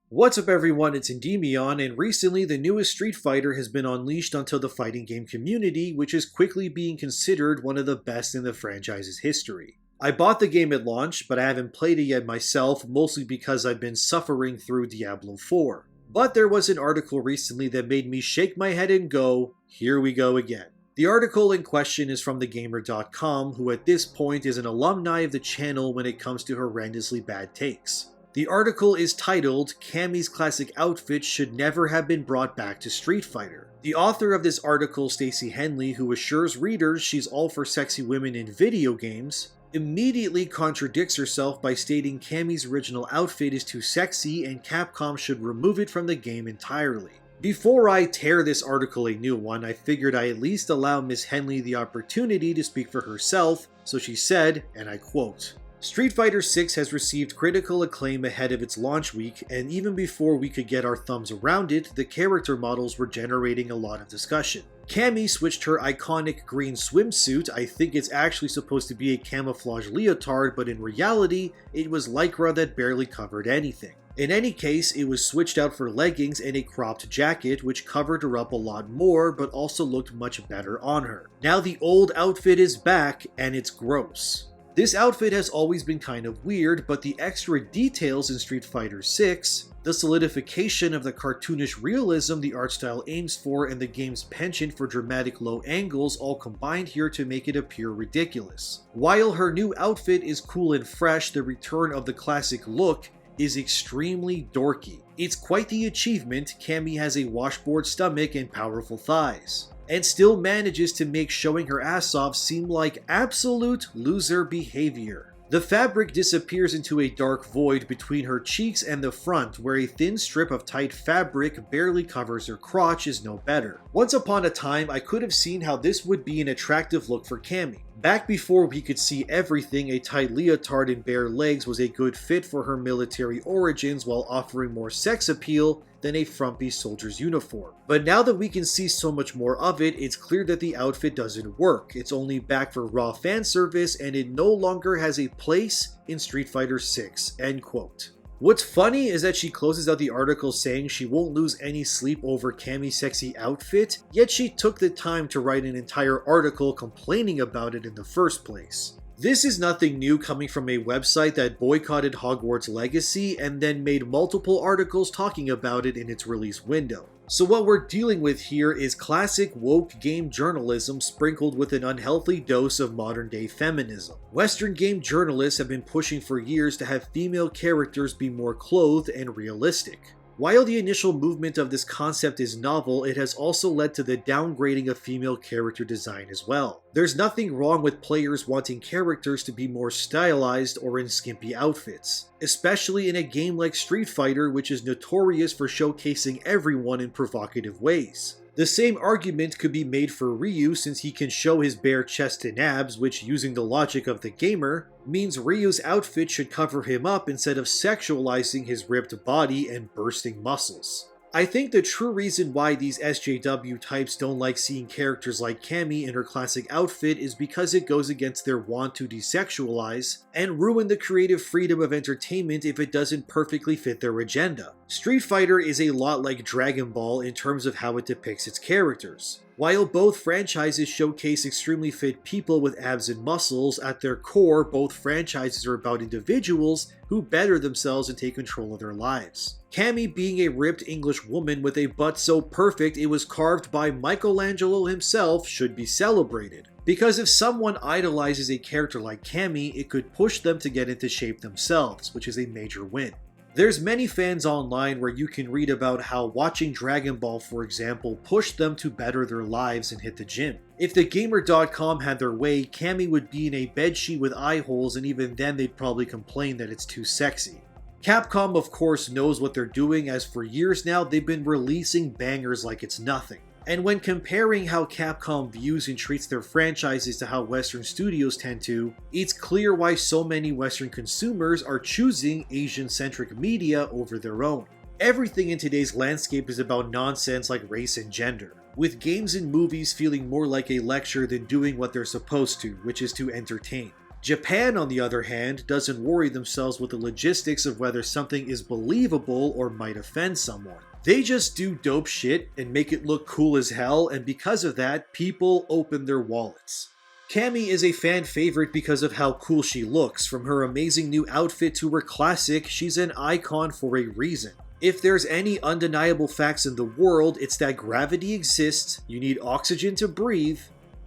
What's up everyone, it's Deviantart, and recently the newest Street Fighter has been unleashed onto the fighting game community, which is quickly being considered one of the best in the franchise's history. I bought the game at launch, but I haven't played it yet myself, mostly because I've been suffering through Diablo 4. But there was an article recently that made me shake my head and go, here we go again. The article in question is from thegamer.com, who at this point is an alumni of the channel when it comes to horrendously bad takes. The article is titled, Cammy's classic outfit should never have been brought back to Street Fighter. The author of this article, Stacey Henley, who assures readers she's all for sexy women in video games, immediately contradicts herself by stating Cammy's original outfit is too sexy and Capcom should remove it from the game entirely. Before I tear this article a new one, I figured I at least allow Miss Henley the opportunity to speak for herself, so she said, and I quote, Street Fighter 6 has received critical acclaim ahead of its launch week, and even before we could get our thumbs around it, the character models were generating a lot of discussion. Cammy switched her iconic green swimsuit. I think it's actually supposed to be a camouflage leotard, but in reality, it was lycra that barely covered anything. In any case, it was switched out for leggings and a cropped jacket, which covered her up a lot more, but also looked much better on her. Now the old outfit is back, and it's gross. This outfit has always been kind of weird, but the extra details in Street Fighter 6, the solidification of the cartoonish realism the art style aims for, and the game's penchant for dramatic low angles all combined here to make it appear ridiculous. While her new outfit is cool and fresh, the return of the classic look is extremely dorky. It's quite the achievement. Cammy has a washboard stomach and powerful thighs, and still manages to make showing her ass off seem like absolute loser behavior. The fabric disappears into a dark void between her cheeks and the front, where a thin strip of tight fabric barely covers her crotch is no better. Once upon a time, I could have seen how this would be an attractive look for Cammy. Back before we could see everything, a tight leotard and bare legs was a good fit for her military origins while offering more sex appeal than a frumpy soldier's uniform. But now that we can see so much more of it, it's clear that the outfit doesn't work. It's only back for raw fan service and it no longer has a place in Street Fighter 6, end quote. What's funny is that she closes out the article saying she won't lose any sleep over Cammy's sexy outfit, yet she took the time to write an entire article complaining about it in the first place. This is nothing new coming from a website that boycotted Hogwarts Legacy and then made multiple articles talking about it in its release window. So what we're dealing with here is classic woke game journalism sprinkled with an unhealthy dose of modern day feminism. Western game journalists have been pushing for years to have female characters be more clothed and realistic. While the initial movement of this concept is novel, it has also led to the downgrading of female character design as well. There's nothing wrong with players wanting characters to be more stylized or in skimpy outfits, especially in a game like Street Fighter, which is notorious for showcasing everyone in provocative ways. The same argument could be made for Ryu since he can show his bare chest and abs, which, using the logic of the gamer, means Ryu's outfit should cover him up instead of sexualizing his ripped body and bursting muscles. I think the true reason why these SJW types don't like seeing characters like Cammy in her classic outfit is because it goes against their want to desexualize and ruin the creative freedom of entertainment if it doesn't perfectly fit their agenda. Street Fighter is a lot like Dragon Ball in terms of how it depicts its characters. While both franchises showcase extremely fit people with abs and muscles, at their core, both franchises are about individuals who better themselves and take control of their lives. Cammy being a ripped English woman with a butt so perfect it was carved by Michelangelo himself should be celebrated. Because if someone idolizes a character like Cammy, it could push them to get into shape themselves, which is a major win. There's many fans online where you can read about how watching Dragon Ball, for example, pushed them to better their lives and hit the gym. If thegamer.com had their way, Cammy would be in a bedsheet with eye holes, and even then they'd probably complain that it's too sexy. Capcom of course knows what they're doing, as for years now they've been releasing bangers like it's nothing. And when comparing how Capcom views and treats their franchises to how Western studios tend to, it's clear why so many Western consumers are choosing Asian-centric media over their own. Everything in today's landscape is about nonsense like race and gender, with games and movies feeling more like a lecture than doing what they're supposed to, which is to entertain. Japan, on the other hand, doesn't worry themselves with the logistics of whether something is believable or might offend someone. They just do dope shit and make it look cool as hell, and because of that, people open their wallets. Cammy is a fan favorite because of how cool she looks. From her amazing new outfit to her classic, she's an icon for a reason. If there's any undeniable facts in the world, it's that gravity exists, you need oxygen to breathe,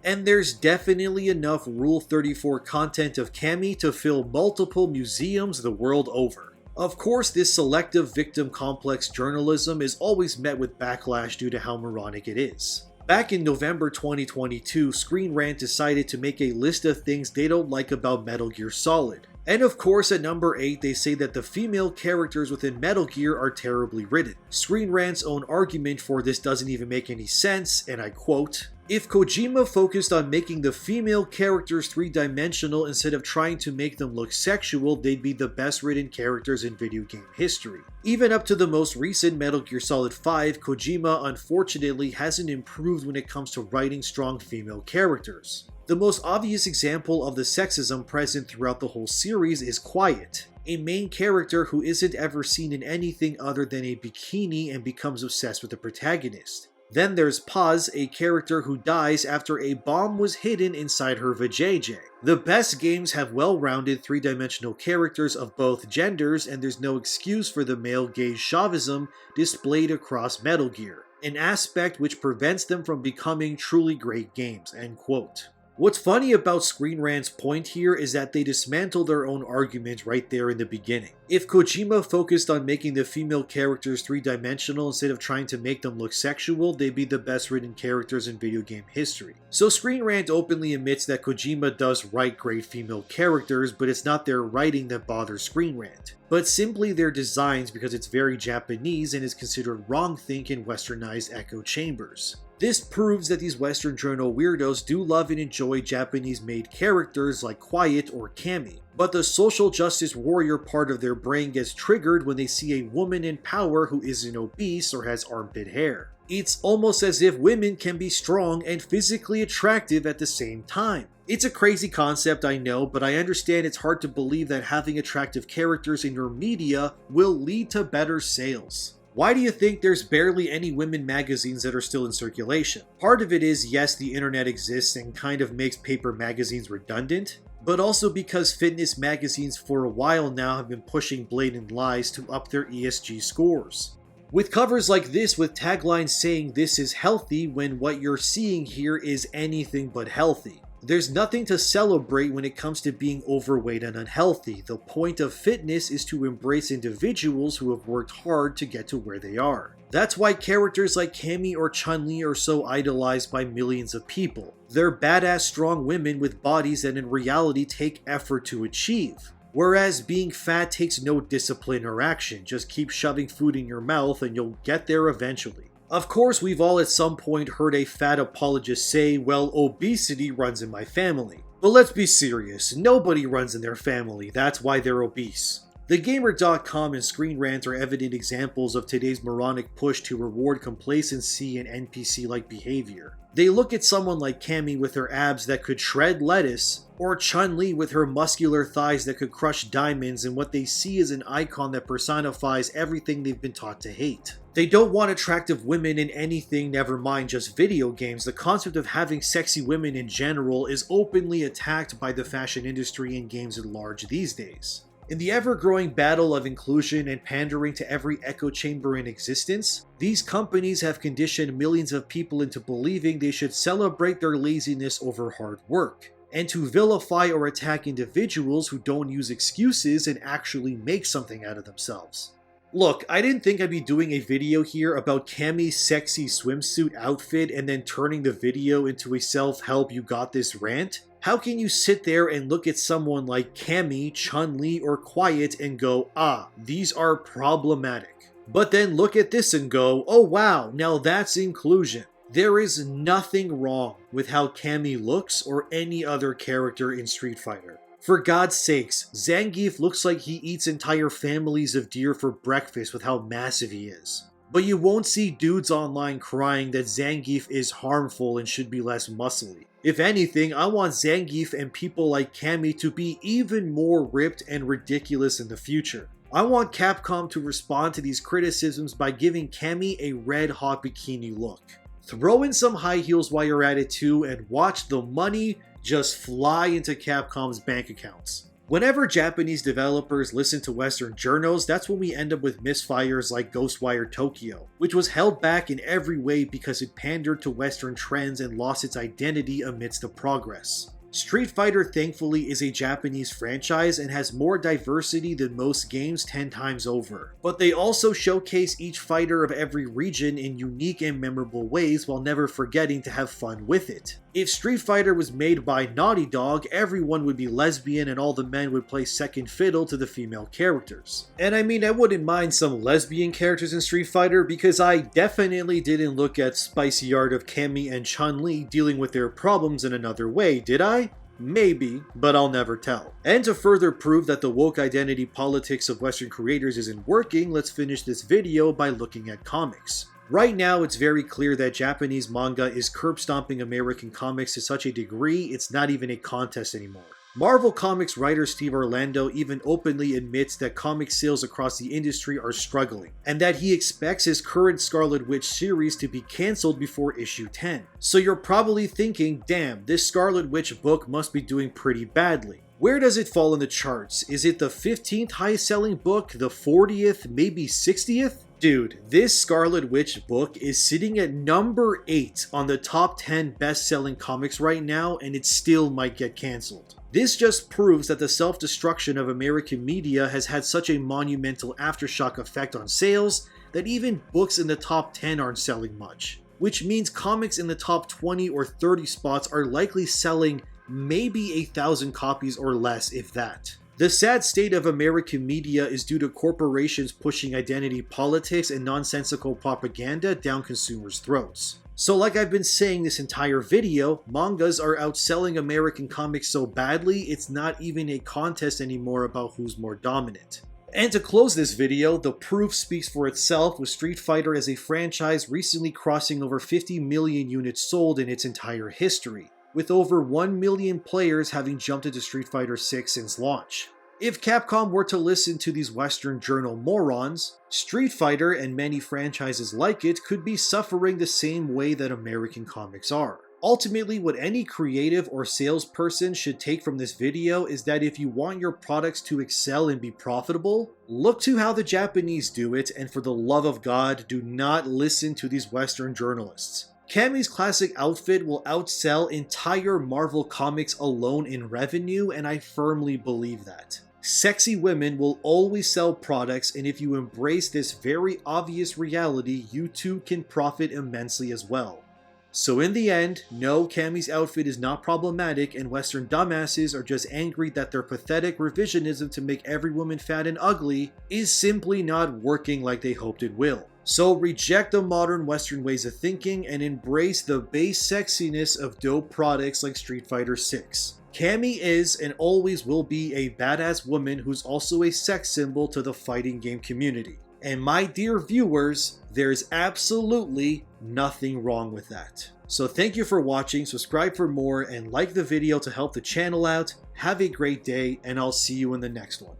and there's definitely enough Rule 34 content of Cammy to fill multiple museums the world over. Of course, this selective victim complex journalism is always met with backlash due to how moronic it is. Back in November 2022, Screen Rant decided to make a list of things they don't like about Metal Gear Solid. And of course, at number 8, they say that the female characters within Metal Gear are terribly written. Screen Rant's own argument for this doesn't even make any sense, and I quote, "If Kojima focused on making the female characters three-dimensional instead of trying to make them look sexual, they'd be the best written characters in video game history." Even up to the most recent Metal Gear Solid 5, Kojima unfortunately hasn't improved when it comes to writing strong female characters. The most obvious example of the sexism present throughout the whole series is Quiet, a main character who isn't ever seen in anything other than a bikini and becomes obsessed with the protagonist. Then there's Paz, a character who dies after a bomb was hidden inside her vajayjay. The best games have well-rounded three-dimensional characters of both genders, and there's no excuse for the male gaze chauvinism displayed across Metal Gear, an aspect which prevents them from becoming truly great games, end quote. What's funny about Screen Rant's point here is that they dismantle their own argument right there in the beginning. If Kojima focused on making the female characters three-dimensional instead of trying to make them look sexual, they'd be the best written characters in video game history. So Screen Rant openly admits that Kojima does write great female characters, but it's not their writing that bothers Screen Rant, but simply their designs because it's very Japanese and is considered wrongthink in westernized echo chambers. This proves that these Western journal weirdos do love and enjoy Japanese-made characters like Quiet or Cammy, but the social justice warrior part of their brain gets triggered when they see a woman in power who isn't obese or has armpit hair. It's almost as if women can be strong and physically attractive at the same time. It's a crazy concept, I know, but I understand it's hard to believe that having attractive characters in your media will lead to better sales. Why do you think there's barely any women magazines that are still in circulation? Part of it is, yes, the internet exists and kind of makes paper magazines redundant, but also because fitness magazines for a while now have been pushing blatant lies to up their ESG scores. With covers like this with taglines saying this is healthy when what you're seeing here is anything but healthy. There's nothing to celebrate when it comes to being overweight and unhealthy. The point of fitness is to embrace individuals who have worked hard to get to where they are. That's why characters like Cammy or Chun-Li are so idolized by millions of people. They're badass strong women with bodies that in reality take effort to achieve. Whereas being fat takes no discipline or action. Just keep shoving food in your mouth and you'll get there eventually. Of course, we've all at some point heard a fat apologist say, well, obesity runs in my family. But let's be serious, nobody runs in their family, that's why they're obese. TheGamer.com and Screen Rant are evident examples of today's moronic push to reward complacency and NPC-like behavior. They look at someone like Cammy with her abs that could shred lettuce, or Chun-Li with her muscular thighs that could crush diamonds, and what they see is an icon that personifies everything they've been taught to hate. They don't want attractive women in anything, never mind just video games. The concept of having sexy women in general is openly attacked by the fashion industry and games at large these days. In the ever-growing battle of inclusion and pandering to every echo chamber in existence, these companies have conditioned millions of people into believing they should celebrate their laziness over hard work, and to vilify or attack individuals who don't use excuses and actually make something out of themselves. Look, I didn't think I'd be doing a video here about Cammy's sexy swimsuit outfit and then turning the video into a self-help you got this rant. How can you sit there and look at someone like Cammy, Chun-Li, or Quiet and go, ah, these are problematic. But then look at this and go, oh wow, now that's inclusion. There is nothing wrong with how Cammy looks or any other character in Street Fighter. For God's sakes, Zangief looks like he eats entire families of deer for breakfast with how massive he is. But you won't see dudes online crying that Zangief is harmful and should be less muscly. If anything, I want Zangief and people like Cammy to be even more ripped and ridiculous in the future. I want Capcom to respond to these criticisms by giving Cammy a red hot bikini look. Throw in some high heels while you're at it too and watch the money just fly into Capcom's bank accounts. Whenever Japanese developers listen to Western journals, that's when we end up with misfires like Ghostwire Tokyo, which was held back in every way because it pandered to Western trends and lost its identity amidst the progress. Street Fighter thankfully is a Japanese franchise and has more diversity than most games 10 times over. But they also showcase each fighter of every region in unique and memorable ways while never forgetting to have fun with it. If Street Fighter was made by Naughty Dog, everyone would be lesbian and all the men would play second fiddle to the female characters. And I mean, I wouldn't mind some lesbian characters in Street Fighter because I definitely didn't look at Spicy Art of Cammy and Chun-Li dealing with their problems in another way, did I? Maybe, but I'll never tell. And to further prove that the woke identity politics of Western creators isn't working, let's finish this video by looking at comics. Right now, it's very clear that Japanese manga is curb-stomping American comics to such a degree it's not even a contest anymore. Marvel Comics writer Steve Orlando even openly admits that comic sales across the industry are struggling, and that he expects his current Scarlet Witch series to be cancelled before issue 10. So you're probably thinking, damn, this Scarlet Witch book must be doing pretty badly. Where does it fall in the charts? Is it the 15th highest selling book, the 40th, maybe 60th? Dude, this Scarlet Witch book is sitting at number 8 on the top 10 best-selling comics right now, and it still might get cancelled. This just proves that the self-destruction of American media has had such a monumental aftershock effect on sales that even books in the top 10 aren't selling much. Which means comics in the top 20 or 30 spots are likely selling maybe 1,000 copies or less, if that. The sad state of American media is due to corporations pushing identity politics and nonsensical propaganda down consumers' throats. So like I've been saying this entire video, mangas are outselling American comics so badly it's not even a contest anymore about who's more dominant. And to close this video, the proof speaks for itself with Street Fighter as a franchise recently crossing over 50 million units sold in its entire history, with over 1 million players having jumped into Street Fighter 6 since launch. If Capcom were to listen to these Western journal morons, Street Fighter and many franchises like it could be suffering the same way that American comics are. Ultimately, what any creative or salesperson should take from this video is that if you want your products to excel and be profitable, look to how the Japanese do it, and for the love of God, do not listen to these Western journalists. Cammy's classic outfit will outsell entire Marvel comics alone in revenue, and I firmly believe that. Sexy women will always sell products, and if you embrace this very obvious reality, you too can profit immensely as well. So in the end, no, Cammy's outfit is not problematic, and Western dumbasses are just angry that their pathetic revisionism to make every woman fat and ugly is simply not working like they hoped it will. So reject the modern Western ways of thinking and embrace the base sexiness of dope products like Street Fighter 6. Cammy is and always will be a badass woman who's also a sex symbol to the fighting game community. And my dear viewers, there's absolutely nothing wrong with that. So thank you for watching, subscribe for more, and like the video to help the channel out. Have a great day, and I'll see you in the next one.